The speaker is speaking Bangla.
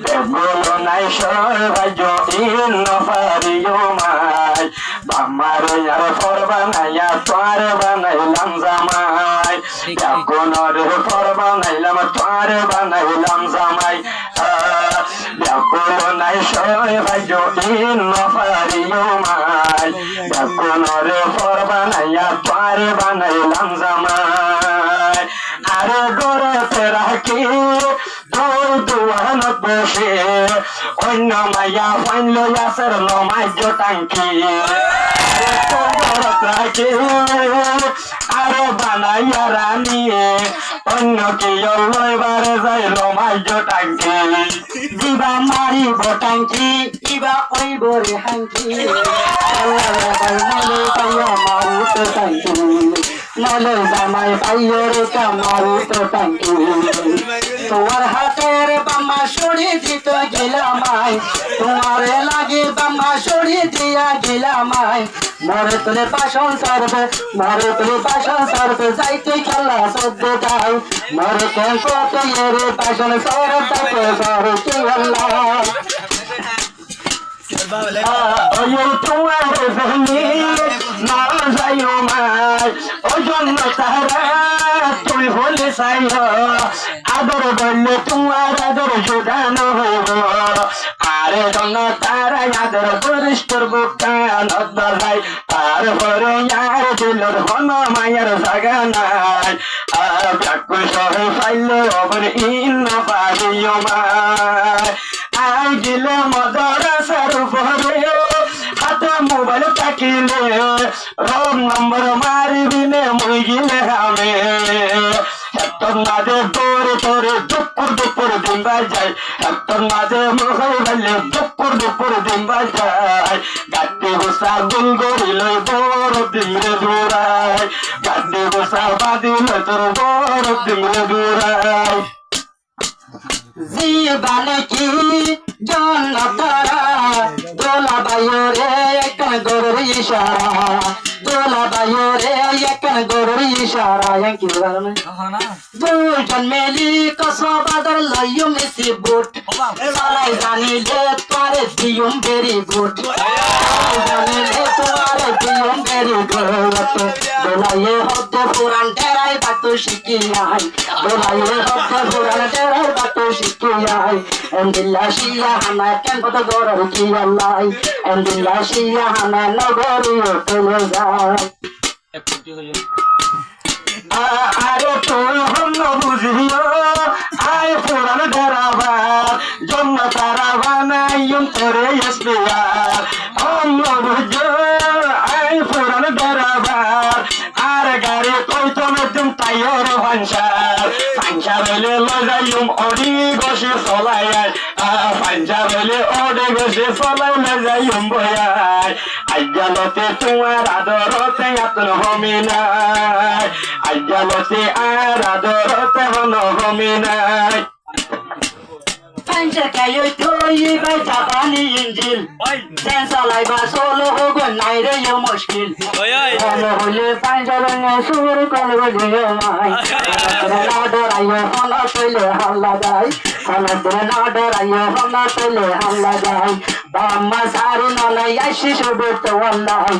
বেগুলো নাই সর্বাজ ইন্ন পারিও মাই আমার আর ফর বানাইয়া তোর বানাইলাম জামাই বেগুনোর ফর বানাইলাম তোর বানাইলাম জামাই বেগুলো নাই সর্বাজ ইন্ন পারিও মাই বেগুনোর ফর বানাইয়া তোর বানাইলাম জামাই আরে গড়তে রাখি দুই দুয়ান বসে অন্য মাইয়া ফাইন লইয়াছের নমাজ্য টাঙ্কি রাখি আরে বানাইয়া রানী অন্য কি লইবারে যাই নমাজ্য টাঙ্কি দিবা মারিব টাঙ্কি ইবা ওইব রে হাঙ্কি মারিত টাঙ্কি নলে জামাই পাইয়ের কামারিত টাঙ্কি তোমার হাতের বাম্মা সরি দিতে গেলামাই তোমার লাগে বাম্মা সরি দিয়া গেলামাই মরে তুলে বাসন সারবে মরে তুলে বাসন সারবে যাইতে খেলা সদ্য যাই মরে কেন কত এরে বাসন সরে তাকে সরে কি আল্লাহ তোমার ফেলি না যাইও মাই ওই জন্য তারা তুমি বলে চাই আদর বললে তোমার আদর জোগানো হইব আরে জন্য তারা আদর বরিষ্ঠর বুকটা নদর ভাই তারপরে আর দিল হন মায়ের জাগা নাই ব্যাকুল সহে পাইলে অবর ইন্ন পারিও মাই আই দিলে মদরসার উপরে হাতে মোবাইল থাকিলে রং নম্বর মারিবিনে মুই গিলে আমি তোর মাঝে তোরে তোরে দুপুর দুপুর দিন বাজায় তোর মাঝে মুখ বললে দুপুর দুপুর দিন বাজায় গাড়ি গোসা গুল গড়িল বড় দিমরে দূরায় গাড়ি গোসা বাদিল তোর বড় দিমরে দূরায় জীবনে কি জন্য তারা দোলা বাইরে একন গরুর ইশারা দোলা বাইরে একন গরুর ইশারা কি বলনে দুজন মেলি কসবাদার লইম এসি বুট সালাই জানিলে তোরে দিউম ভেরি গুড জানিলে তোরে দিউম ভেরি গুড দোলায়ে হতে পুরান টেরাই বাতু শিখিয়াই দোলায়ে হতে পুরান টেরাই বাতু শিখিয়াই এন্দিল্লা শিয়া হানা কেন কত গরর কি আল্লাহ এন্দিল্লা শিয়া হানা নগরী চলে যায় আরে তুই হন্য বুঝিও আয় পুরান ডরাবার জন্য তারা বানাইম তোরে এসপিয়ার হন্য বুঝিও আয় পুরান ডরাবার আর গাড়ি তুই তো মেদিন তাইর ভাঞ্চার ভাঞ্চার হইলে লজাইম অডি গসে চলাই ভাঞ্চার হইলে অডি গসে চলাই লজাইম বয়াই আজ্ঞালতে তোমার আদরতে আতন হমি নাই আজ্ঞালতে আর আদরতে হন হমি নাই Panjakayo toyi ba Japani injil Sensalai ba solo hogo naire yo mushkil Ono hole panjalanga sur kolgo yo mai na dorayo hona pele halla dai hona na dorayo hona pele halla dai Bamma saru nona yashi shubut wallahi